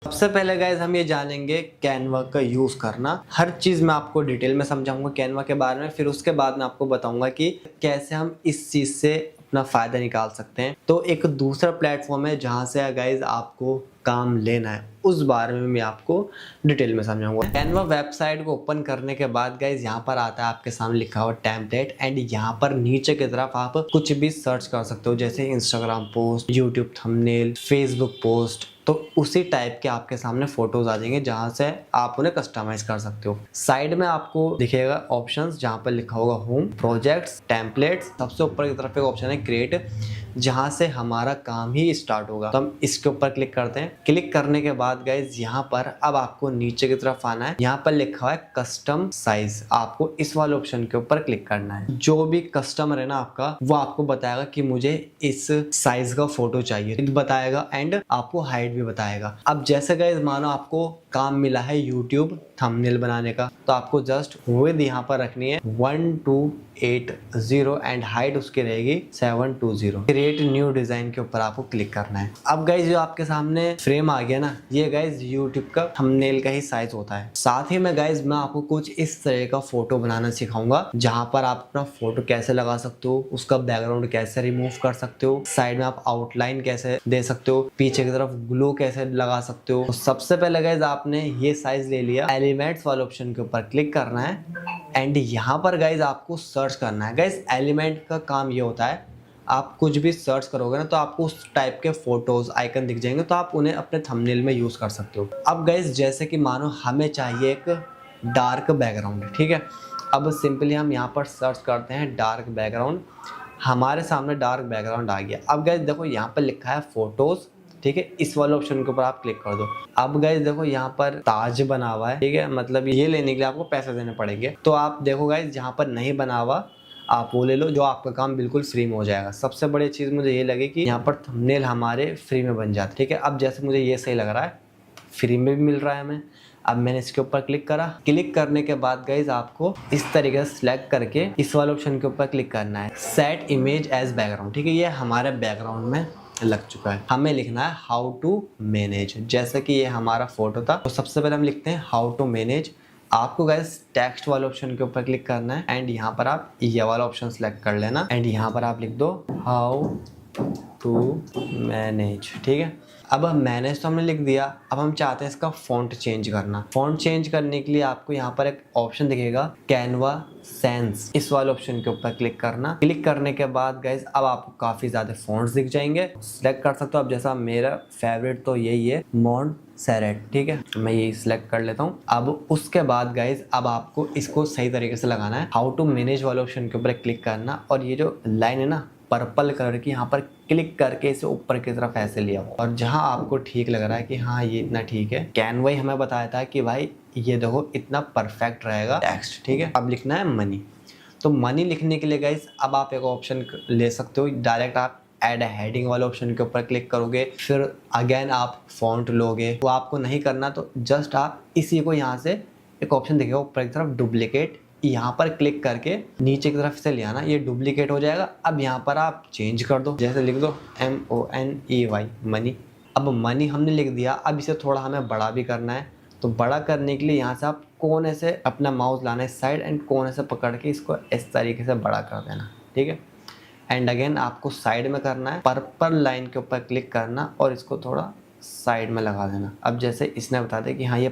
सबसे पहले गाइज हम ये जानेंगे कैनवा का यूज़ करना। हर चीज़ मैं आपको डिटेल में समझाऊंगा कैनवा के बारे में, फिर उसके बाद मैं आपको बताऊंगा कि कैसे हम इस चीज़ से अपना फ़ायदा निकाल सकते हैं। तो एक दूसरा प्लेटफॉर्म है जहाँ से गाइज आपको काम लेना है, उस बारे में मैं आपको डिटेल में समझाऊंगा। कैनवा वेबसाइट को ओपन करने के बाद गाइज यहाँ पर आता है आपके सामने लिखा हुआ टेम्पलेट, एंड यहाँ पर नीचे की तरफ आप कुछ भी सर्च कर सकते हो, जैसे Instagram post, YouTube thumbnail, Facebook post. तो उसी टाइप के आपके सामने फोटोज आ जाएंगे जहां से आप उन्हें कस्टमाइज कर सकते हो। साइड में आपको दिखेगा ऑप्शंस जहां पर लिखा होगा होम, प्रोजेक्ट्स, टेम्पलेट्स। सबसे ऊपर की तरफ एक ऑप्शन है क्रिएट, जहां से हमारा काम ही स्टार्ट होगा। तो हम इसके ऊपर क्लिक करते हैं। क्लिक करने के बाद गाइज यहाँ पर अब आपको नीचे की तरफ आना है। यहाँ पर लिखा हुआ है कस्टम साइज, आपको इस वाले ऑप्शन के ऊपर क्लिक करना है। जो भी कस्टमर है ना आपका, वो आपको बताएगा कि मुझे इस साइज का फोटो चाहिए, बताएगा, एंड आपको हाइट भी बताएगा। अब जैसे गाइज मानो आपको काम मिला है यूट्यूब थंबनेल बनाने का, तो आपको जस्ट विड्थ यहाँ पर रखनी है 1280 एंड हाइट उसकी रहेगी 720। क्रिएट न्यू डिजाइन के ऊपर आपको क्लिक करना है। अब गाइज जो आपके सामने फ्रेम आ गया ना, ये गाइज यूट्यूब का थंबनेल का ही साइज होता है। साथ ही में गाइज मैं आपको कुछ इस तरह का फोटो बनाना सिखाऊंगा, जहां पर आप अपना फोटो कैसे लगा सकते हो, उसका बैकग्राउंड कैसे रिमूव कर सकते हो, साइड में आप आउटलाइन कैसे दे सकते हो, पीछे की तरफ ग्लो कैसे लगा सकते हो। तो सबसे पहले गाइज आपने ये साइज ले लिया, एलिमेंट्स वाले ऑप्शन के ऊपर क्लिक करना है, एंड यहाँ पर गाइज आपको सर्च करना है। गाइज एलिमेंट का काम ये होता है, आप कुछ भी सर्च करोगे ना तो आपको उस टाइप के फोटोज आइकन दिख जाएंगे, तो आप उन्हें अपने थंबनेल में यूज कर सकते हो। अब गाइज जैसे कि मानो हमें चाहिए एक डार्क बैकग्राउंड, ठीक है। अब सिंपली हम यहाँ पर सर्च करते हैं डार्क बैकग्राउंड, हमारे सामने डार्क बैकग्राउंड आ गया। अब गाइज देखो यहाँ पर लिखा है फोटोज, ठीक है, इस वाले ऑप्शन के ऊपर आप क्लिक कर दो। अब गाइज देखो यहाँ पर ताज बना हुआ है, ठीक है, मतलब ये लेने के लिए आपको पैसे देने पड़ेंगे। तो आप देखो गाइज जहाँ पर नहीं बना हुआ आप वो ले लो, जो आपका काम बिल्कुल फ्री में हो जाएगा। सबसे बड़ी चीज मुझे ये लगी कि यहाँ पर थंबनेल हमारे फ्री में बन जाते, ठीक है। अब जैसे मुझे ये सही लग रहा है, फ्री में भी मिल रहा है हमें। अब मैंने इसके ऊपर क्लिक करा। क्लिक करने के बाद गाइज आपको इस तरीके से सिलेक्ट करके इस वाले ऑप्शन के ऊपर क्लिक करना है, सेट इमेज एज बैकग्राउंड, ठीक है। ये हमारे बैकग्राउंड में लग चुका है। हमें लिखना है हाउ टू मैनेज। जैसे कि ये हमारा फोटो था, तो सबसे पहले हम लिखते हैं हाउ टू मैनेज। आपको गाइस टेक्स्ट वाले ऑप्शन के ऊपर क्लिक करना है, एंड यहाँ पर आप ये वाला ऑप्शन सेलेक्ट कर लेना, एंड यहाँ पर आप लिख दो हाउ टू मैनेज, ठीक है। अब मैनेज तो हमने लिख दिया। अब हम चाहते हैं इसका फॉन्ट चेंज करना। फॉन्ट चेंज करने के लिए आपको यहाँ पर एक ऑप्शन दिखेगा कैनवा सेंस, इस वाले ऑप्शन के ऊपर क्लिक करना। क्लिक करने के बाद गाइज अब आपको काफी ज्यादा फॉन्ट्स दिख जाएंगे, सिलेक्ट कर सकते हो। अब जैसा मेरा फेवरेट तो यही है, मॉन्ट सेरेट, ठीक है, मैं यही सिलेक्ट कर लेता हूँ। अब उसके बाद गाइज अब आपको इसको सही तरीके से लगाना है। हाउ टू मैनेज वाले ऑप्शन के ऊपर क्लिक करना, और ये जो लाइन है ना पर्पल कलर की, यहाँ पर क्लिक करके इसे ऊपर की तरफ ऐसे लिया, और जहां आपको ठीक लग रहा है कि हाँ ये इतना ठीक है, कैनवा ही हमें बताया था कि भाई ये देखो इतना परफेक्ट रहेगा टेक्स्ट, ठीक है। अब लिखना है मनी। तो मनी लिखने के लिए गाइस अब आप एक ऑप्शन ले सकते हो, डायरेक्ट आप ऐड हेडिंग वाले ऑप्शन के ऊपर क्लिक करोगे, फिर अगेन आप फॉन्ट लोगे। तो आपको नहीं करना, तो जस्ट आप इसी को यहाँ से एक ऑप्शन दिखेगा ऊपर की तरफ डुप्लीकेट, यहाँ पर क्लिक करके नीचे की तरफ से ले आना, ये डुप्लीकेट हो जाएगा। अब यहाँ पर आप चेंज कर दो, जैसे लिख दो MONEY मनी। अब मनी हमने लिख दिया। अब इसे थोड़ा हमें बड़ा भी करना है, तो बड़ा करने के लिए यहाँ से आप कोने से अपना माउस लाना है साइड, एंड कोने से पकड़ के इसको इस तरीके से बड़ा कर देना, ठीक है। एंड अगेन आपको साइड में करना है, पर्पल लाइन के ऊपर क्लिक करना और इसको थोड़ा साइड में लगा देना। अब जैसे इसने बता दिया कि हाँ ये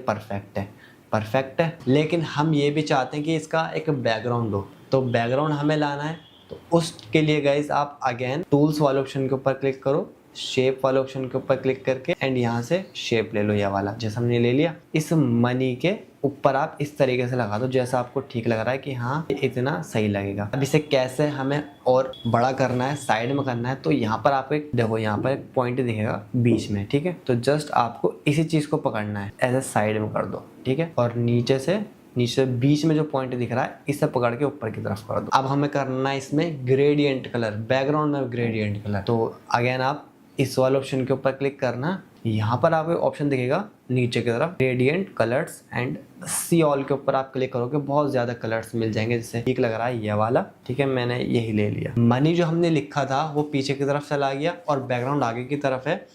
परफेक्ट है, लेकिन हम ये भी चाहते हैं कि इसका एक बैकग्राउंड हो, तो बैकग्राउंड हमें लाना है। तो उसके लिए गाइस आप अगेन टूल्स वाले ऑप्शन के ऊपर क्लिक करो, शेप वाले ऑप्शन के ऊपर क्लिक करके, एंड यहाँ से शेप ले लो, ये वाला जैसा हमने ले लिया। इस मनी के ऊपर आप इस तरीके से लगा दो जैसा आपको ठीक लग रहा है कि हाँ इतना सही लगेगा। अब इसे कैसे हमें और बड़ा करना है, साइड में करना है, तो यहाँ पर आपको एक देखो, यहाँ पर एक पॉइंट दिखेगा बीच में, ठीक है। तो जस्ट आपको इसी चीज को पकड़ना है, ऐसे साइड में कर दो, ठीक है, और नीचे बीच में जो पॉइंट दिख रहा है इसे पकड़ के ऊपर की तरफ कर दो। अब हमें करना है इसमें ग्रेडियंट कलर, बैकग्राउंड में ग्रेडियंट कलर। तो अगेन आप इस वाले ऑप्शन के ऊपर क्लिक करना, यहाँ पर आपको ऑप्शन दिखेगा नीचे की तरफ gradient colours, and see all के ऊपर आप क्लिक करोगे, बहुत ज्यादा कलर्स मिल जाएंगे जिससे ठीक लग रहा है ये वाला, ठीक है। मैंने यही ले लिया। मनी जो हमने लिखा था वो पीछे की तरफ चला गया और बैकग्राउंड आगे की तरफ है,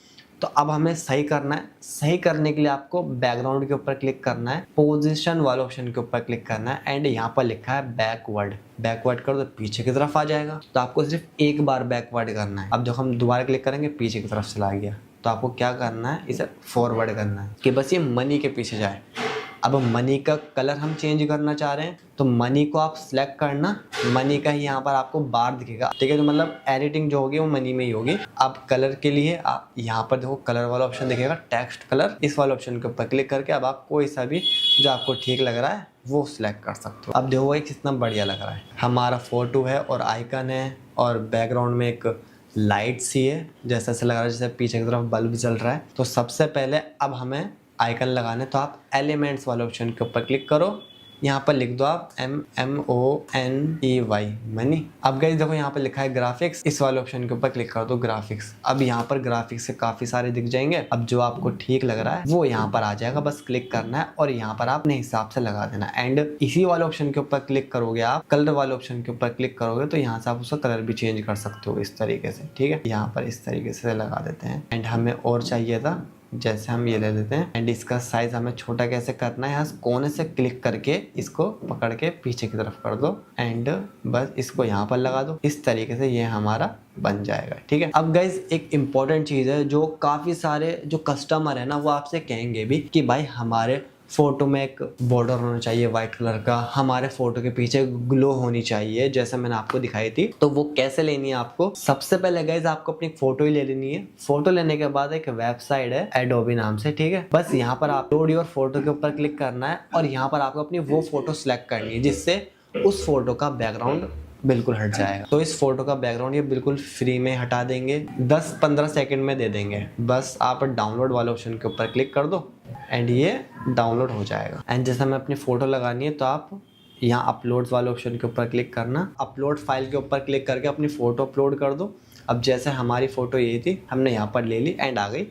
तो अब हमें सही करना है। सही करने के लिए आपको बैकग्राउंड के ऊपर क्लिक करना है, पोजीशन वाले ऑप्शन के ऊपर क्लिक करना है एंड यहाँ पर लिखा है बैकवर्ड। बैकवर्ड करो तो पीछे की तरफ आ जाएगा। तो आपको सिर्फ एक बार बैकवर्ड करना है। अब जब हम दोबारा क्लिक करेंगे पीछे की तरफ चला गया। तो आपको क्या करना है, इसे फॉरवर्ड करना है कि बस ये मनी के पीछे जाए। अब मनी का कलर हम चेंज करना चाह रहे हैं तो मनी को आप सिलेक्ट करना, मनी का ही यहाँ पर आपको बार दिखेगा, ठीक है। तो मतलब एडिटिंग जो होगी वो मनी में ही होगी। अब कलर के लिए आप यहाँ पर देखो कलर वाला ऑप्शन दिखेगा, टेक्स्ट कलर, इस वाले ऑप्शन के ऊपर क्लिक करके अब आप कोई सा भी जो आपको ठीक लग रहा है वो सिलेक्ट कर सकते हो। अब देखो ये कितना बढ़िया लग रहा है। हमारा फोटो है और आइकन है और बैकग्राउंड में एक लाइट सी है, जैसा ऐसा लग रहा है जैसे पीछे की तरफ बल्ब जल रहा है। तो सबसे पहले अब हमें आइकन लगाने, तो आप एलिमेंट्स वाले ऑप्शन के ऊपर क्लिक करो, यहाँ पर लिख दो आप MMONEY मनी। अब गाइस देखो यहाँ पर लिखा है ग्राफिक्स, इस वाले ऑप्शन के ऊपर क्लिक कर दो ग्राफिक्स। अब यहाँ पर ग्राफिक्स से काफी सारे दिख जाएंगे। अब जो आपको ठीक लग रहा है वो यहाँ पर आ जाएगा, बस क्लिक करना है और यहाँ पर आप अपने हिसाब से लगा देना। एंड इसी वाले ऑप्शन के ऊपर क्लिक करोगे, आप कलर वाले ऑप्शन के ऊपर क्लिक करोगे तो यहाँ से आप उसका कलर भी चेंज कर सकते हो इस तरीके से, ठीक है। यहाँ पर इस तरीके से लगा देते हैं। एंड हमें और चाहिए था, जैसे हम ये ले लेते हैं एंड इसका साइज हमें छोटा कैसे करना है, यहाँ कोने से क्लिक करके इसको पकड़ के पीछे की तरफ कर दो एंड बस इसको यहाँ पर लगा दो। इस तरीके से ये हमारा बन जाएगा, ठीक है। अब गाइज एक इम्पॉर्टेंट चीज़ है जो काफ़ी सारे जो कस्टमर है ना वो आपसे कहेंगे भी कि भाई हमारे फोटो में एक बॉर्डर होना चाहिए वाइट कलर का, हमारे फोटो के पीछे ग्लो होनी चाहिए जैसे मैंने आपको दिखाई थी। तो वो कैसे लेनी है आपको, सबसे पहले गाइज आपको अपनी फोटो ही ले लेनी है। फोटो लेने के बाद एक वेबसाइट है एडोबी नाम से, ठीक है। बस यहाँ पर आप अपलोड योर फोटो के ऊपर क्लिक करना है और यहाँ पर आपको अपनी वो फोटो सिलेक्ट करनी है जिससे उस फोटो का बैकग्राउंड बिल्कुल हट जाएगा। तो इस फोटो का बैकग्राउंड ये बिल्कुल फ्री में हटा देंगे, 10-15 सेकंड में दे देंगे। बस आप डाउनलोड वाले ऑप्शन के ऊपर क्लिक कर दो एंड ये डाउनलोड हो जाएगा। एंड जैसे हमें अपनी फोटो लगानी है तो आप यहाँ अपलोड वाले ऑप्शन के ऊपर क्लिक करना, अपलोड फाइल के ऊपर क्लिक करके अपनी फोटो अपलोड कर दो। अब जैसे हमारी फोटो यही थी, हमने यहाँ पर ले ली एंड आ गई।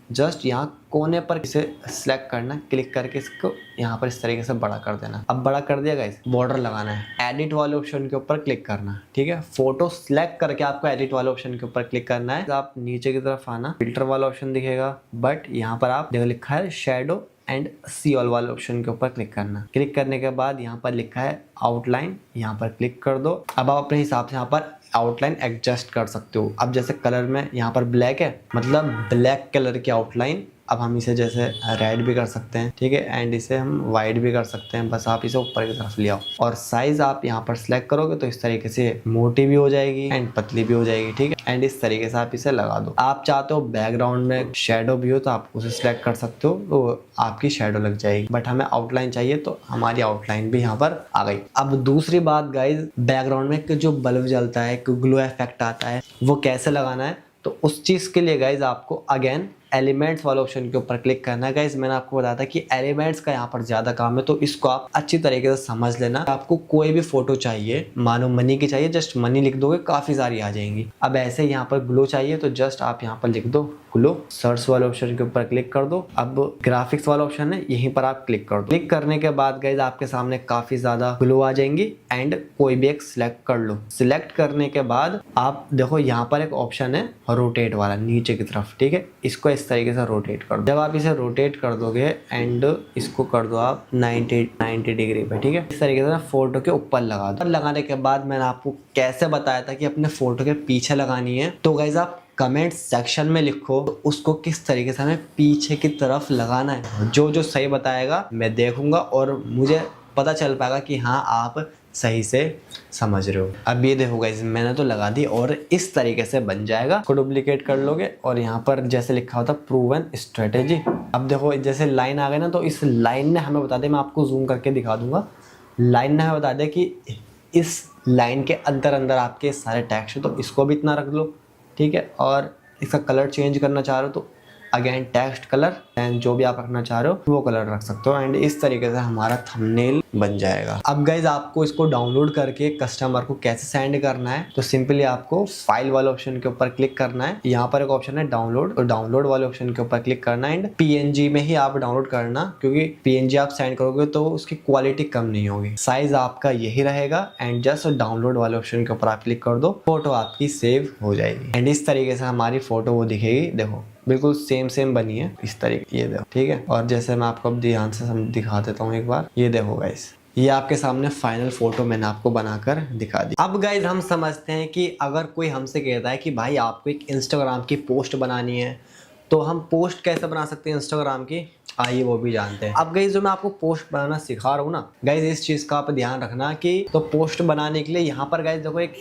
जस्ट यहाँ कोने पर इसे सिलेक्ट करना, क्लिक करके इसको यहाँ पर इस तरीके से बड़ा कर देना। अब बड़ा कर दिया गाइस, बॉर्डर लगाना है, एडिट वाले ऑप्शन के ऊपर क्लिक करना, ठीक है। फोटो सिलेक्ट करके आपको एडिट वाले ऑप्शन के ऊपर क्लिक करना है। आप नीचे की तरफ आना, फिल्टर वाला ऑप्शन दिखेगा, बट यहाँ पर आप देखो लिखा है शेडो एंड सी ऑल वाले ऑप्शन के ऊपर क्लिक करना। क्लिक करने के बाद यहाँ पर लिखा है आउटलाइन, यहाँ पर क्लिक कर दो। अब आप अपने हिसाब से यहाँ पर आउटलाइन एडजस्ट कर सकते हो। अब जैसे कलर में यहाँ पर ब्लैक है, मतलब ब्लैक कलर की आउटलाइन। अब हम इसे जैसे रेड भी कर सकते हैं, ठीक है, एंड इसे हम वाइट भी कर सकते हैं। बस आप इसे ऊपर की तरफ ले आओ और साइज आप यहाँ पर सिलेक्ट करोगे तो इस तरीके से मोटी भी हो जाएगी एंड पतली भी हो जाएगी, ठीक है। एंड इस तरीके से आप इसे लगा दो। आप चाहते हो बैकग्राउंड में शेडो भी हो तो आप उसे सिलेक्ट कर सकते हो, तो आपकी शेडो लग जाएगी। बट हमें आउटलाइन चाहिए तो हमारी आउटलाइन भी यहाँ पर आ गई। अब दूसरी बात गाइज, बैकग्राउंड में जो बल्ब जलता है, ग्लो इफेक्ट आता है, वो कैसे लगाना है। तो उस चीज के लिए गाइज आपको अगेन एलिमेंट्स वाले ऑप्शन के ऊपर क्लिक करना है। गाइज मैंने आपको बताया था कि एलिमेंट्स का यहाँ पर ज्यादा काम है, तो इसको आप अच्छी तरीके से समझ लेना। आपको कोई भी फोटो चाहिए, मानो मनी की चाहिए, जस्ट मनी लिख दोगे काफी सारी आ जाएंगी। अब ऐसे यहाँ पर ग्लो चाहिए तो जस्ट आप यहाँ पर लिख दो ग्लो, सर्च वाले ऑप्शन के ऊपर क्लिक कर दो। अब ग्राफिक्स वाला ऑप्शन है, यहीं पर आप क्लिक कर दो। क्लिक करने के बाद गाइज आपके सामने काफी ज्यादा ग्लो आ जाएंगी एंड कोई भी एक सिलेक्ट कर लो। सिलेक्ट करने के बाद आप देखो यहाँ पर एक ऑप्शन है रोटेट वाला नीचे की तरफ, ठीक है। इसको इस तरीके से रोटेट कर दो। जब आप इसे रोटेट कर दोगे एंड इसको कर दो आप 90 डिग्री पे, ठीक है। इस तरीके से फोटो के ऊपर लगा दो। लगाने के बाद मैंने आपको कैसे बताया था कि अपने फोटो के पीछे लगानी है, तो गाइज आप कमेंट सेक्शन में लिखो तो उसको किस तरीके से हमें पीछे की तरफ लगाना है। जो जो सही बताएगा मैं देखूंगा और मुझे पता चल पाएगा कि हाँ आप सही से समझ रहे हो। अब ये देखो गाइस, मैंने तो लगा दी और इस तरीके से बन जाएगा। इसको डुप्लीकेट कर लोगे और यहाँ पर जैसे लिखा होता प्रूवन स्ट्रेटेजी। अब देखो जैसे लाइन आ गई ना, तो इस लाइन ने हमें बता दे, मैं आपको जूम करके दिखा दूंगा। लाइन ने हमें बता दे कि इस लाइन के अंदर अंदर आपके सारे टेक्स्ट है, तो इसको भी इतना रख लो, ठीक है। और इसका कलर चेंज करना चाह रहे हो तो अगेन टेक्स्ट कलर एंड जो भी आप रखना चाह रहे हो वो कलर रख सकते हो एंड इस तरीके से हमारा थंबनेल बन जाएगा। अब गाइज आपको इसको डाउनलोड करके कस्टमर को कैसे सेंड करना है, तो सिंपली आपको फाइल वाले ऑप्शन के ऊपर क्लिक करना है। यहाँ पर एक ऑप्शन है डाउनलोड, और डाउनलोड वाले ऑप्शन के ऊपर क्लिक करना है एंड PNG में ही आप डाउनलोड करना, क्योंकि PNG आप सेंड करोगे तो उसकी क्वालिटी कम नहीं होगी। साइज आपका यही रहेगा एंड जस्ट डाउनलोड वाले ऑप्शन के ऊपर आप क्लिक कर दो, फोटो आपकी सेव हो जाएगी एंड इस तरीके से हमारी फोटो वो दिखेगी। देखो बिल्कुल सेम बनी है इस तरीके, ये देखो ठीक है। और जैसे मैं आपको अब ध्यान से दिखा देता हूँ एक बार, ये देखो गाइस, ये आपके सामने फाइनल फोटो मैंने आपको बनाकर दिखा दी। अब गाइज हम समझते हैं कि अगर कोई हमसे कहता है कि भाई आपको एक इंस्टाग्राम की पोस्ट बनानी है, तो हम पोस्ट कैसे बना सकते हैं इंस्टाग्राम की, आइए वो भी जानते हैं। अब गाइज जो मैं आपको पोस्ट बनाना सिखा रहा हूँ ना गाइज, इस चीज़ का आप ध्यान रखना कि तो पोस्ट बनाने के लिए यहाँ पर गाइज देखो एक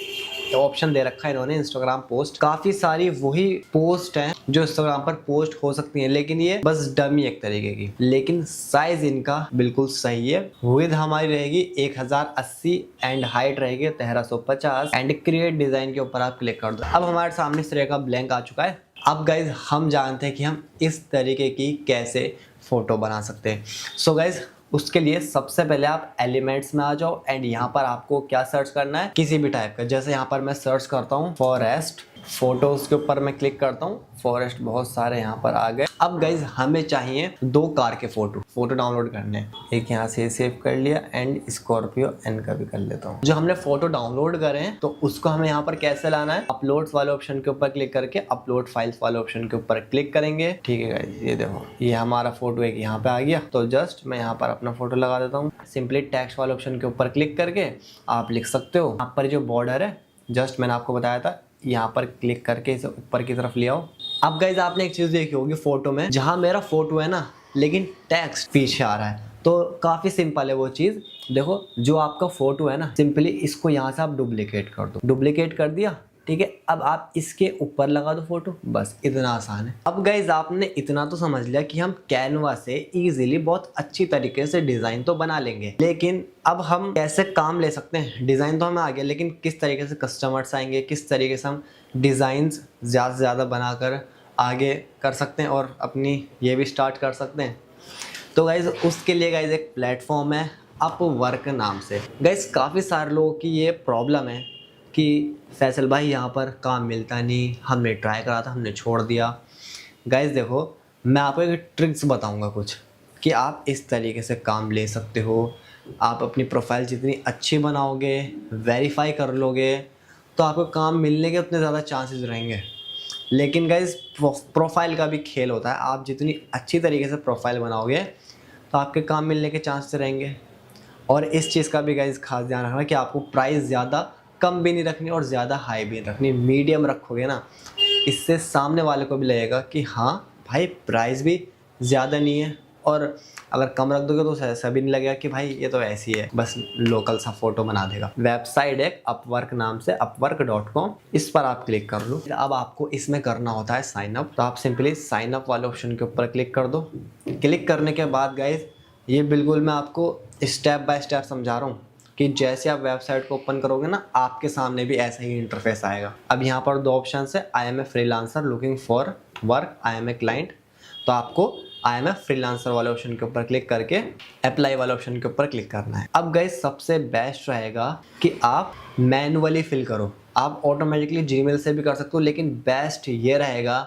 ऑप्शन दे रखा है इन्होंने, इंस्टाग्राम पोस्ट। काफी सारी वही पोस्ट हैं जो इंस्टाग्राम पर पोस्ट हो सकती हैं, लेकिन ये बस डमी एक तरीके की, लेकिन साइज इनका बिल्कुल सही है। विड्थ हमारी रहेगी 1080 एंड हाइट रहेगी 1350 एंड क्रिएट डिजाइन के ऊपर आप क्लिक कर दो। अब हमारे सामने इस तरह का ब्लैंक आ चुका है। अब गाइज हम जानते हैं कि हम इस तरीके की कैसे फोटो बना सकते हैं। सो गाइज उसके लिए सबसे पहले आप एलिमेंट्स में आ जाओ एंड यहाँ पर आपको क्या सर्च करना है, किसी भी टाइप का। जैसे यहाँ पर मैं सर्च करता हूँ फॉरेस्ट, फोटोज के ऊपर मैं क्लिक करता हूँ, फॉरेस्ट बहुत सारे यहाँ पर आ गए। अब गाइज हमें चाहिए 2 कार के फोटो डाउनलोड करने हैं। एक यहाँ से सेव कर लिया एंड स्कॉर्पियो एन का भी कर लेता हूँ। जो हमने फोटो डाउनलोड करे हैं तो उसको हमें यहाँ पर कैसे लाना है, अपलोड्स वाले ऑप्शन के ऊपर क्लिक करके अपलोड फाइल्स वाले ऑप्शन के ऊपर क्लिक करेंगे। ठीक है गाइज, ये देखो ये हमारा फोटो एक यहाँ पे आ गया। तो जस्ट मैं यहाँ पर अपना फोटो लगा देता हूँ। सिंपली टेक्स्ट वाले ऑप्शन के ऊपर क्लिक करके आप लिख सकते हो। यहाँ पर जो बॉर्डर है, जस्ट मैंने आपको बताया था, यहाँ पर क्लिक करके इसे ऊपर की तरफ ले आओ। अब गाइज आपने एक चीज देखी होगी फोटो में, जहां मेरा फोटो है ना लेकिन टेक्स्ट पीछे आ रहा है, तो काफी सिंपल है वो चीज। देखो जो आपका फोटो है ना, सिंपली इसको यहाँ से आप डुप्लीकेट कर दो। डुप्लीकेट कर दिया, ठीक है। अब आप इसके ऊपर लगा दो फोटो, बस इतना आसान है। अब गाइज आपने इतना तो समझ लिया कि हम कैनवा से इजीली बहुत अच्छी तरीके से डिजाइन तो बना लेंगे, लेकिन अब हम कैसे काम ले सकते हैं। डिजाइन तो हमें आ गया, लेकिन किस तरीके से कस्टमर्स आएंगे, किस तरीके से हम डिजाइन ज़्यादा से ज़्यादा बनाकर आगे कर सकते हैं और अपनी ये भी स्टार्ट कर सकते हैं। तो गाइज उसके लिए गाइज एक प्लेटफॉर्म है अपवर्क नाम से। गाइज काफ़ी सारे लोगों की ये प्रॉब्लम है कि फैसल भाई यहाँ पर काम मिलता नहीं, हमने ट्राई करा था, हमने छोड़ दिया। गाइज देखो मैं आपको एक ट्रिक्स बताऊंगा कुछ, कि आप इस तरीके से काम ले सकते हो। आप अपनी प्रोफाइल जितनी अच्छी बनाओगे, वेरीफाई कर लोगे, तो आपको काम मिलने के उतने ज़्यादा चांसेस रहेंगे। लेकिन गाइज प्रोफाइल का भी खेल होता है, आप जितनी अच्छी तरीके से प्रोफाइल बनाओगे तो आपके काम मिलने के चांसेस रहेंगे। और इस चीज़ का भी गाइज खास ध्यान रखना कि आपको प्राइस ज़्यादा कम भी नहीं रखनी और ज़्यादा हाई भी नहीं रखनी, मीडियम रखोगे ना, इससे सामने वाले को भी लगेगा कि हाँ भाई प्राइस भी ज़्यादा नहीं है, और अगर कम रख दोगे तो ऐसा भी नहीं लगेगा कि भाई ये तो ऐसी है, बस लोकल सा फोटो बना देगा। वेबसाइट है अपवर्क नाम से, upwork.com, इस पर आप क्लिक कर लो। अब आपको इसमें करना होता है साइन अप, तो आप सिंपली साइन अप वाले ऑप्शन के ऊपर क्लिक कर दो। क्लिक करने के बाद गाइज ये बिल्कुल मैं आपको स्टेप बाय स्टेप समझा रहा हूँ कि जैसे आप वेबसाइट को ओपन करोगे ना, आपके सामने भी ऐसा ही इंटरफेस आएगा। अब यहाँ पर 2 ऑप्शन है, I am a freelancer looking for work, I am a client. तो आपको आई एम ए फ्रीलांसर वाले ऑप्शन के ऊपर क्लिक करके अप्लाई वाले ऑप्शन के ऊपर क्लिक करना है। अब गाइस सबसे बेस्ट रहेगा कि आप मैनुअली फिल करो। आप ऑटोमेटिकली जीमेल से भी कर सकते हो, लेकिन बेस्ट ये रहेगा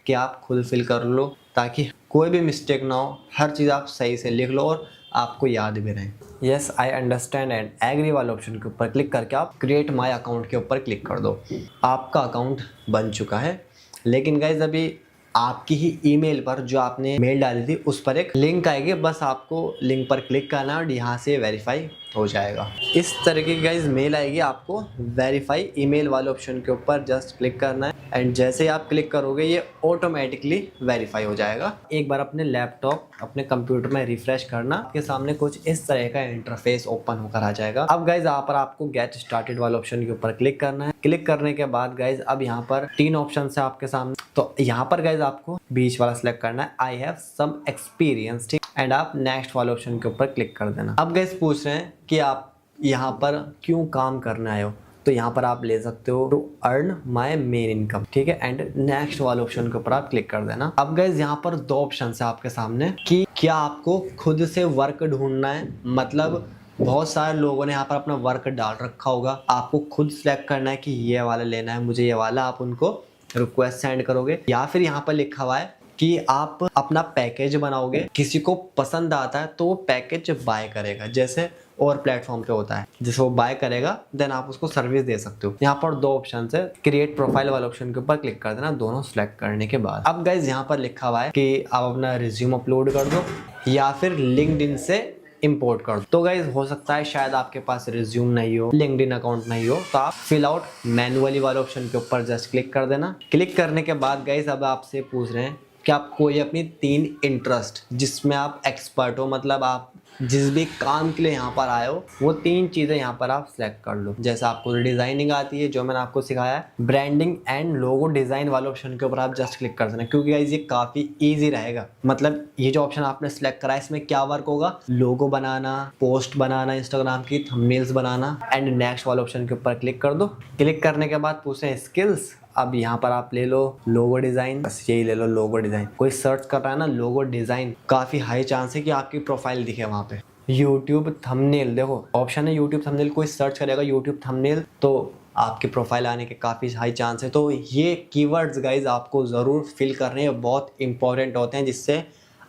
कि आप खुद फिल कर लो, ताकि कोई भी मिस्टेक ना हो, हर चीज़ आप सही से लिख लो और आपको याद भी रहे। Yes I understand and agree वाले ऑप्शन के ऊपर क्लिक करके आप क्रिएट माई अकाउंट के ऊपर क्लिक कर दो। आपका अकाउंट बन चुका है, लेकिन गाइज अभी आपकी ही ईमेल पर जो आपने मेल डाली थी उस पर एक लिंक आएगी, बस आपको लिंक पर क्लिक करना है और यहाँ से वेरीफाई हो जाएगा। इस तरीके की गाइज मेल आएगी आपको, वेरीफाई ईमेल वाले ऑप्शन के ऊपर जस्ट क्लिक करना है एंड जैसे ही आप क्लिक करोगे ये ऑटोमेटिकली वेरीफाई हो जाएगा। एक बार अपने लैपटॉप अपने कंप्यूटर में रिफ्रेश करना, आपके सामने कुछ इस तरह का इंटरफेस ओपन होकर आ जाएगा। अब गाइज यहाँ पर आपको गेट स्टार्टेड वाले ऑप्शन के ऊपर क्लिक करना है। क्लिक करने के बाद गाइज अब यहाँ पर 3 ऑप्शन है आपके सामने, तो यहाँ पर गाइज आपको बीच वाला सिलेक्ट करना है, आई हैव सम एक्सपीरियंस, ठीक, एंड आप नेक्स्ट वाले ऑप्शन के ऊपर क्लिक कर देना। अब गाइज पूछ रहे हैं कि आप यहाँ पर क्यों काम करने आए हो, तो यहाँ पर आप ले सकते हो to earn my main income, ठीक है, एंड नेक्स्ट वाले ऑप्शन के ऊपर आप क्लिक कर देना। अब गाइज यहाँ पर 2 ऑप्शन है आपके सामने कि क्या आपको खुद से वर्क ढूंढना है, मतलब बहुत सारे लोगों ने यहाँ पर अपना वर्क डाल रखा होगा, आपको खुद सिलेक्ट करना है कि ये वाला लेना है मुझे, ये वाला, आप उनको रिक्वेस्ट सेंड करोगे, या फिर यहाँ पर लिखा हुआ है कि आप अपना पैकेज बनाओगे, किसी को पसंद आता है तो वो पैकेज बाय करेगा, जैसे और प्लेटफॉर्म पे होता है, जैसे वो बाय करेगा देन आप उसको सर्विस दे सकते हो। यहाँ पर दो ऑप्शन है, क्रिएट प्रोफाइल वाले ऑप्शन के ऊपर क्लिक कर देना, दोनों सिलेक्ट करने के बाद अब गाइज यहाँ पर लिखा हुआ है कि आप अपना रिज्यूम अपलोड कर दो या फिर लिंक्डइन से इंपोर्ट कर दो। तो गाइज हो सकता है शायद आपके पास रिज्यूम नहीं हो, लिंक्डइन अकाउंट नहीं हो, तो आप फिल आउट मैनुअली वाले ऑप्शन के ऊपर जस्ट क्लिक कर देना। क्लिक करने के बाद गाइज अब आपसे पूछ रहे हैं कि आप कोई अपनी 3 इंटरेस्ट जिसमें आप एक्सपर्ट हो, मतलब आप जिस भी काम के लिए यहाँ पर आए हो वो 3 चीजें यहाँ पर आप सिलेक्ट कर लो। जैसे आपको डिजाइनिंग आती है जो मैंने आपको सिखाया है, ब्रांडिंग एंड लोगो डिजाइन वाले ऑप्शन के ऊपर आप जस्ट क्लिक कर देना, क्योंकि गाइस ये काफी इजी रहेगा। मतलब ये जो ऑप्शन आपने सिलेक्ट करा है इसमें क्या वर्क होगा, लोगो बनाना, पोस्ट बनाना, इंस्टाग्राम की थंबनेल्स बनाना। एंड नेक्स्ट वाले ऑप्शन के ऊपर क्लिक कर दो। क्लिक करने के बाद पूछते हैं स्किल्स, अब यहाँ पर आप ले लो लोगो डिजाइन, बस यही ले लो लोगो डिजाइन। कोई सर्च कर रहा है ना लोगो डिजाइन, काफी हाई चांस है कि आपकी प्रोफाइल दिखे वहाँ पे। यूट्यूब थंबनेल, देखो ऑप्शन है यूट्यूब थंबनेल, कोई सर्च करेगा यूट्यूब थंबनेल तो आपकी प्रोफाइल आने के काफ़ी हाई चांस है। तो ये कीवर्ड्स गाइज आपको ज़रूर फिल करने हैं, बहुत इंपॉर्टेंट होते हैं, जिससे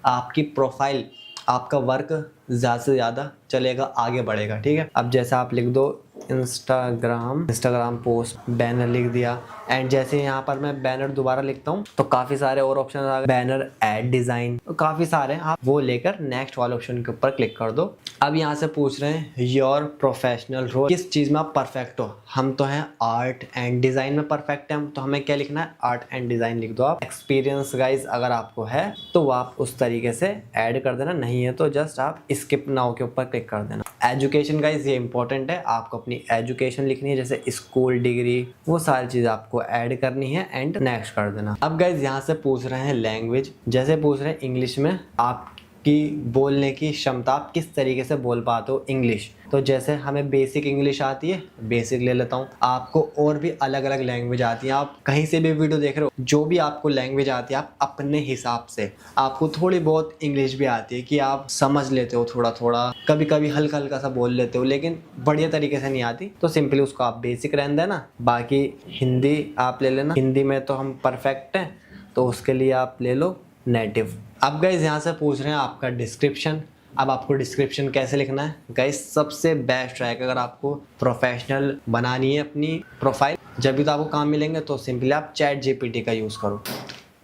आपकी प्रोफाइल, आपका वर्क ज़्यादा से ज़्यादा चलेगा, आगे बढ़ेगा। ठीक है, अब जैसा आप लिख दो इंस्टाग्राम पोस्ट, बैनर लिख दिया। एंड जैसे यहाँ पर मैं बैनर दोबारा लिखता हूँ तो काफ़ी सारे और ऑप्शन आ गए, बैनर एड डिज़ाइन, तो काफ़ी सारे, आप वो लेकर नेक्स्ट वाले ऑप्शन के ऊपर क्लिक कर दो। अब यहाँ से पूछ रहे हैं योर प्रोफेशनल रोल, किस चीज़ में आप परफेक्ट हो। हम तो हैं आर्ट एंड डिज़ाइन में परफेक्ट हैं, तो हमें क्या लिखना है, आर्ट एंड डिज़ाइन लिख दो आप। एक्सपीरियंस गाइज अगर आपको है तो वो आप उस तरीके से ऐड कर देना, नहीं है तो जस्ट आप स्किप नाउ के ऊपर क्लिक कर देना। एजुकेशन गाइज ये इंपॉर्टेंट है, आपको अपनी एजुकेशन लिखनी है, जैसे स्कूल, डिग्री, वो सारी चीज़ आपको ऐड करनी है एंड नेक्स्ट कर देना। अब गाइज यहाँ से पूछ रहे हैं लैंग्वेज, जैसे पूछ रहे हैं इंग्लिश में आपकी बोलने की क्षमता, आप किस तरीके से बोल पाते हो इंग्लिश। तो जैसे हमें बेसिक इंग्लिश आती है, बेसिक ले लेता हूँ। आपको और भी अलग अलग लैंग्वेज आती है, आप कहीं से भी वीडियो देख रहे हो, जो भी आपको लैंग्वेज आती है आप अपने हिसाब से, आपको थोड़ी बहुत इंग्लिश भी आती है कि आप समझ लेते हो, थोड़ा थोड़ा कभी कभी हल्का हल्का सा बोल लेते हो, लेकिन बढ़िया तरीके से नहीं आती, तो सिंपली उसको आप बेसिक रहने देना। बाकी हिंदी आप ले लेना, हिंदी में तो हम परफेक्ट हैं, तो उसके लिए आप ले लो नेटिव। अब गाइज यहाँ से पूछ रहे हैं आपका डिस्क्रिप्शन। अब आपको डिस्क्रिप्शन कैसे लिखना है गाइस, सबसे बेस्ट रहेगा अगर आपको प्रोफेशनल बनानी है अपनी प्रोफाइल, जब भी तो आपको काम मिलेंगे, तो सिंपली आप चैट जीपीटी का यूज़ करो।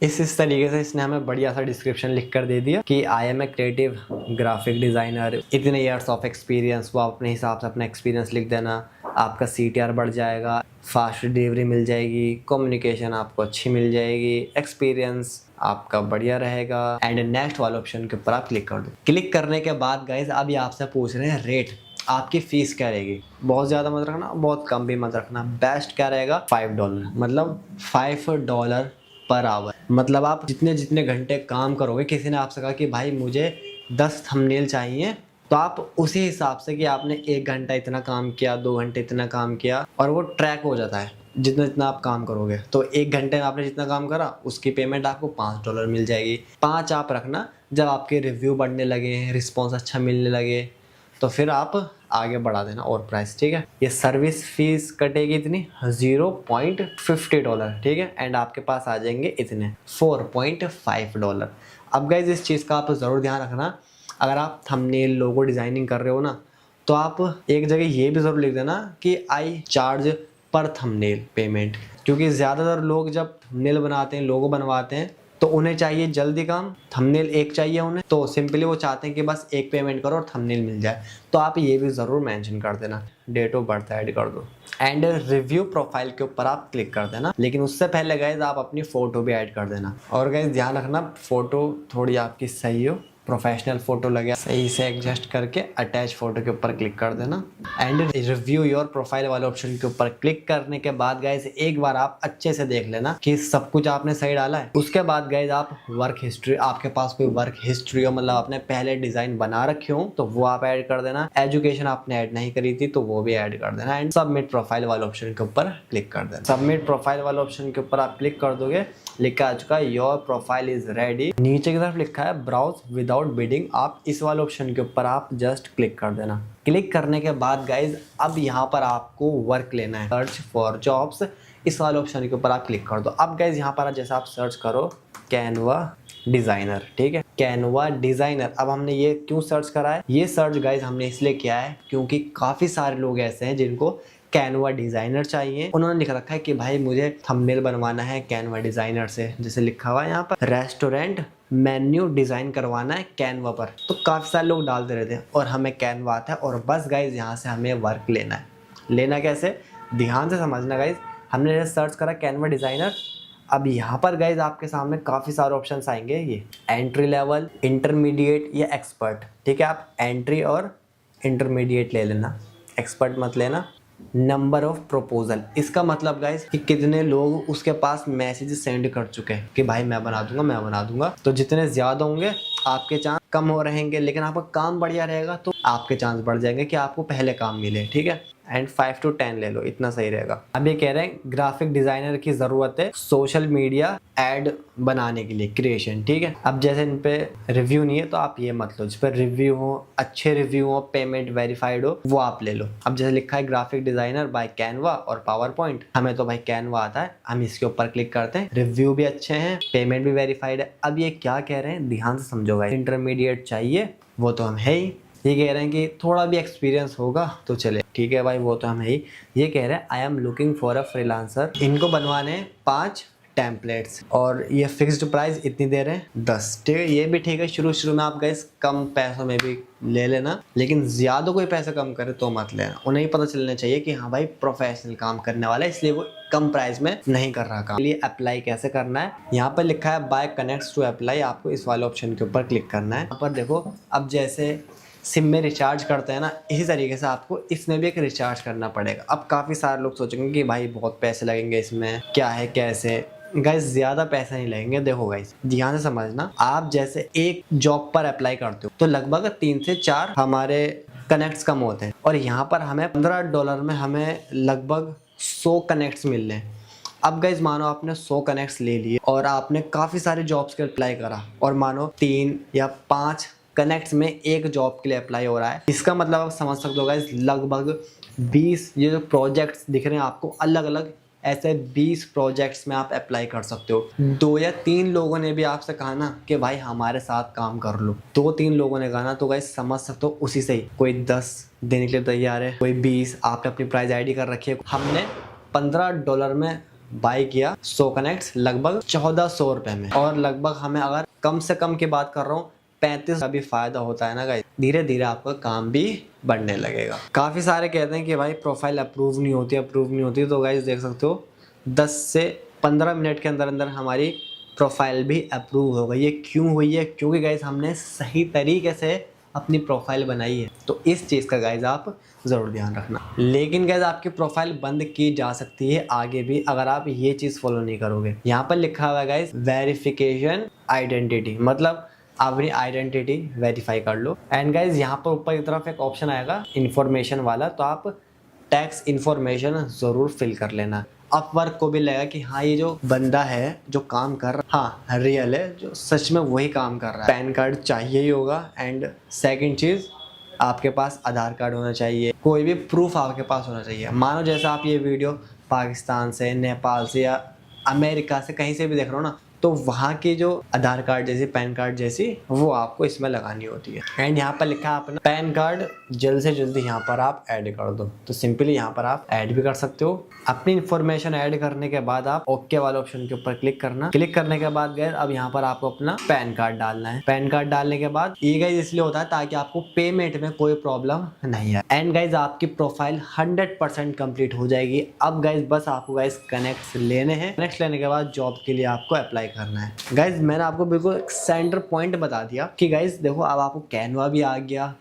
इस तरीके से इसने हमें बढ़िया सा डिस्क्रिप्शन लिख कर दे दिया कि I am a creative graphic designer, इतने ईयर्स ऑफ एक्सपीरियंस, वो अपने हिसाब से अपना एक्सपीरियंस लिख देना। आपका CTR बढ़ जाएगा, फास्ट डिलीवरी मिल जाएगी, कम्युनिकेशन आपको अच्छी मिल जाएगी, एक्सपीरियंस आपका बढ़िया रहेगा। एंड नेक्स्ट वाले ऑप्शन के ऊपर आप क्लिक कर दो। क्लिक करने के बाद गाइज अब ये आपसे पूछ रहे हैं रेट, आपकी फीस क्या रहेगी। बहुत ज़्यादा मत रखना, बहुत कम भी मत रखना, बेस्ट क्या रहेगा $5, मतलब $5 पर आवर। मतलब आप जितने जितने घंटे काम करोगे, किसी ने आपसे कहा कि भाई मुझे 10 थंबनेल चाहिए, तो आप उसी हिसाब से कि आपने 1 घंटा इतना काम किया, 2 घंटे इतना काम किया, और वो ट्रैक हो जाता है जितना जितना आप काम करोगे। तो 1 घंटे में आपने जितना काम करा उसकी पेमेंट आपको $5 मिल जाएगी। 5 आप रखना, जब आपके रिव्यू बढ़ने लगे, रिस्पॉन्स अच्छा मिलने लगे, तो फिर आप आगे बढ़ा देना और प्राइस। ठीक है, ये सर्विस फीस कटेगी इतनी $0.50, ठीक है, एंड आपके पास आ जाएंगे इतने $4.5। अब गाइज इस चीज़ का आप ज़रूर ध्यान रखना, अगर आप थंबनेल लोगो डिज़ाइनिंग कर रहे हो ना, तो आप एक जगह ये भी ज़रूर लिख देना कि आई चार्ज पर थंबनेल पेमेंट, क्योंकि ज़्यादातर लोग जब थंबनेल बनाते हैं, लोगो बनवाते हैं, तो उन्हें चाहिए जल्दी काम, थंबनेल एक चाहिए उन्हें, तो सिंपली वो चाहते हैं कि बस एक पेमेंट करो और थंबनेल मिल जाए। तो आप ये भी ज़रूर मेंशन कर देना, डेट ऑफ बर्थ ऐड कर दो। एंड रिव्यू प्रोफाइल के ऊपर आप क्लिक कर देना, लेकिन उससे पहले गाइज आप अपनी फ़ोटो भी ऐड कर देना। और गाइज ध्यान रखना फ़ोटो थोड़ी आपकी सही हो, प्रोफेशनल फोटो लगे, सही से एडजस्ट करके अटैच फोटो के ऊपर क्लिक कर देना। एंड रिव्यू योर प्रोफाइल वाले ऑप्शन के ऊपर क्लिक करने के बाद गाइज एक बार आप अच्छे से देख लेना कि सब कुछ आपने सही डाला है। उसके बाद गाइज आप वर्क हिस्ट्री, आपके पास कोई वर्क हिस्ट्री हो, मतलब आपने पहले डिजाइन बना रखे हो, तो वो आप ऐड कर देना। एजुकेशन आपने ऐड नहीं करी थी तो वो भी ऐड कर देना। एंड सबमिट प्रोफाइल वाले ऑप्शन के ऊपर क्लिक कर देना। सबमिट प्रोफाइल वाले ऑप्शन के ऊपर आप क्लिक कर दोगे, लिखा आ चुका है योर प्रोफाइल इज रेडी। नीचे की तरफ लिखा है ब्राउज विदाउट बिडिंग, आप इस वाले ऑप्शन के ऊपर आप जस्ट क्लिक कर देना। क्लिक करने के बाद गाइज अब यहाँ पर आपको वर्क लेना है, सर्च फॉर जॉब्स, इस वाले ऑप्शन के ऊपर आप क्लिक कर दो। अब गाइज यहाँ पर जैसे आप सर्च करो कैनवा डिजाइनर, ठीक है, कैनवा डिजाइनर। अब हमने ये क्यों सर्च करा है, ये सर्च गाइज हमने इसलिए किया है क्योंकि काफी सारे लोग ऐसे हैं जिनको कैनवा डिजाइनर चाहिए। उन्होंने लिख रखा है कि भाई मुझे थंबनेल बनवाना है कैनवा डिजाइनर से, जैसे लिखा हुआ है यहाँ पर रेस्टोरेंट मेन्यू डिजाइन करवाना है कैनवा पर। तो काफी सारे लोग डालते रहते हैं और हमें कैनवा आता है और बस गाइज यहाँ से हमें वर्क लेना है। लेना कैसे, ध्यान से समझना गाइज। हमने सर्च करा कैनवा डिजाइनर। अब यहाँ पर गाइज आपके सामने काफ़ी सारे ऑप्शंस आएंगे, ये एंट्री लेवल, इंटरमीडिएट या एक्सपर्ट, ठीक है। आप एंट्री और इंटरमीडिएट ले लेना, एक्सपर्ट मत लेना। नंबर ऑफ प्रपोजल, इसका मतलब गाइज कि कितने लोग उसके पास मैसेज सेंड कर चुके हैं कि भाई मैं बना दूंगा, मैं बना दूंगा। तो जितने ज़्यादा होंगे आपके चांस कम हो रहेंगे, लेकिन आपका काम बढ़िया रहेगा तो आपके चांस बढ़ जाएंगे कि आपको पहले काम मिले, ठीक है। एंड 5 to 10 ले लो, इतना सही रहेगा। अब ये कह रहे हैं ग्राफिक डिजाइनर की जरूरत है सोशल मीडिया एड बनाने के लिए, क्रिएशन, ठीक है। अब जैसे इन पे रिव्यू नहीं है तो आप ये मत लो, जिस पर रिव्यू हो, अच्छे रिव्यू हो, पेमेंट वेरीफाइड हो, वो आप ले लो। अब जैसे लिखा है ग्राफिक डिजाइनर बाय कैनवा और पावर पॉइंट, हमें तो भाई कैनवा आता है, हम इसके ऊपर क्लिक करते हैं। रिव्यू भी अच्छे हैं, पेमेंट भी वेरीफाइड है। अब ये क्या कह रहे हैं, ध्यान से समझो भाई। इंटरमीडिएट चाहिए, वो तो हम है ही। ये कह रहे हैं कि थोड़ा भी एक्सपीरियंस होगा तो चले, ठीक है भाई, वो तो हम है ही। ये कह रहे हैं I am looking for a freelancer, इनको बनवाने 5 टेम्पलेट्स और ये फिक्स्ड प्राइस इतनी दे रहे हैं 10, ठीक है। ये भी ठीक है, शुरू में आप गाइस कम पैसों में भी ले लेना, लेकिन ज्यादा कोई पैसा कम करे तो मत लेना। उन्हें ही पता चलना चाहिए कि हाँ भाई प्रोफेशनल काम करने वाला है, इसलिए वो कम प्राइस में नहीं कर रहा काम। लिए अप्लाई कैसे करना है, यहाँ पर लिखा है बाय कनेक्ट्स टू अप्लाई, आपको इस वाले ऑप्शन के ऊपर क्लिक करना है। यहाँ पर देखो, अब जैसे सिम में रिचार्ज करते हैं ना, इसी तरीके से आपको इसमें भी एक रिचार्ज करना पड़ेगा। अब काफ़ी सारे लोग सोचेंगे कि भाई बहुत पैसे लगेंगे इसमें, क्या है कैसे। गाइस ज़्यादा पैसे नहीं लगेंगे। देखो गाइस ध्यान से समझना, आप जैसे एक जॉब पर अप्लाई करते हो तो लगभग 3 से 4 हमारे कनेक्ट्स कम होते हैं, और यहाँ पर हमें $15 में हमें लगभग 100 कनेक्ट्स मिल रहे हैं। अब गाइज मानो आपने 100 कनेक्ट्स ले लिए और आपने काफ़ी सारे जॉब्स के अप्लाई करा, और मानो 3 या 5 कनेक्ट्स में एक जॉब के लिए अप्लाई हो रहा है। इसका मतलब आप समझ सकते हो गाइस लगभग 20 ये जो प्रोजेक्ट्स दिख रहे हैं आपको अलग अलग, ऐसे 20 प्रोजेक्ट्स में आप अप्लाई कर सकते हो। 2 या 3 लोगों ने भी आपसे कहा ना कि भाई हमारे साथ काम कर लो, 2-3 लोगों ने कहा ना, तो गाइस समझ सकते हो उसी से ही कोई 10 देने के लिए तैयार है, कोई 20। आपने अपनी प्राइस आईडी कर रखी है। हमने $15 में बाय किया 100 कनेक्ट्स लगभग 1400 रुपए में, और लगभग हमें अगर कम से कम की बात कर रहा हूँ 35 का भी फायदा होता है ना गाइस। धीरे धीरे आपका काम भी बढ़ने लगेगा। काफ़ी सारे कहते हैं कि भाई प्रोफाइल अप्रूव नहीं होती, तो गाइस देख सकते हो 10 से 15 मिनट के अंदर अंदर हमारी प्रोफाइल भी अप्रूव हो गई। ये क्यों हुई है, क्योंकि गाइस हमने सही तरीके से अपनी प्रोफाइल बनाई है। तो इस चीज़ का गाइस आप ज़रूर ध्यान रखना। लेकिन गाइस आपकी प्रोफाइल बंद की जा सकती है आगे भी अगर आप ये चीज़ फॉलो नहीं करोगे। यहाँ पर लिखा हुआ है गाइस वेरिफिकेशन आइडेंटिटी, मतलब आप अपनी आइडेंटिटी वेरीफाई कर लो। एंड गाइज यहाँ पर ऊपर की तरफ एक ऑप्शन आएगा इन्फॉर्मेशन वाला, तो आप टैक्स इन्फॉर्मेशन ज़रूर फिल कर लेना। अपवर्क को भी लगेगा कि हाँ ये जो बंदा है जो काम कर रहा, हाँ रियल है, जो सच में वही काम कर रहा है। पैन कार्ड चाहिए ही होगा। एंड सेकंड चीज़, आपके पास आधार कार्ड होना चाहिए, कोई भी प्रूफ आपके पास होना चाहिए। मानो जैसा आप ये वीडियो पाकिस्तान से, नेपाल से या अमेरिका से कहीं से भी देख रहे हो ना, तो वहाँ की जो आधार कार्ड जैसी, पैन कार्ड जैसी, वो आपको इसमें लगानी होती है। एंड यहाँ पर लिखा है अपना पैन कार्ड जल्द से जल्दी यहाँ पर आप ऐड कर दो। तो सिंपली यहाँ पर आप ऐड भी कर सकते हो। अपनी इन्फॉर्मेशन ऐड करने के बाद आप ओके वाले ऑप्शन के ऊपर क्लिक करना। क्लिक करने के बाद गैस अब यहाँ पर आपको अपना पैन कार्ड डालना है। पैन कार्ड डालने के बाद ये गाइज इसलिए होता है ताकि आपको पेमेंट में कोई प्रॉब्लम नहीं आए। एंड गाइज आपकी प्रोफाइल 100% कंप्लीट हो जाएगी। अब गाइज बस आपको गाइज कनेक्ट्स लेने हैं। कनेक्ट्स लेने के बाद जॉब के लिए आपको अप्लाई करना है। गाइज मैंने आपको बिल्कुल सेंटर पॉइंट बता दिया कि गाइज देखो अब आपको कैनवा भी आ गया,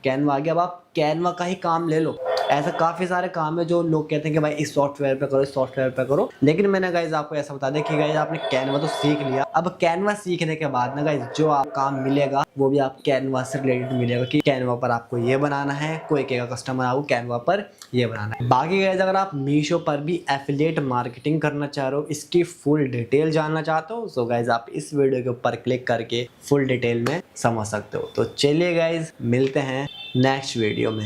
अब आप कैनवा का ही काम ले लो। ऐसा काफ़ी सारे काम है जो लोग कहते हैं कि भाई इस सॉफ्टवेयर पे करो, इस सॉफ्टवेयर पे करो, लेकिन मैंने गाइज आपको ऐसा बता दिया कि गाइज आपने कैनवा तो सीख लिया। अब कैनवा सीखने के बाद ना गाइज जो आप काम मिलेगा वो भी आप कैनवा से रिलेटेड मिलेगा कि कैनवा पर आपको ये बनाना है, कोई कहेगा कस्टमर आपको कैनवा पर ये बनाना है। बाकी गाइज अगर आप मीशो पर भी एफिलिएट मार्केटिंग करना चाह रहे हो, इसकी फुल डिटेल जानना चाहते हो, सो गाइज आप इस वीडियो के ऊपर क्लिक करके फुल डिटेल में समझ सकते हो। तो चलिए गाइज मिलते हैं नेक्स्ट वीडियो में।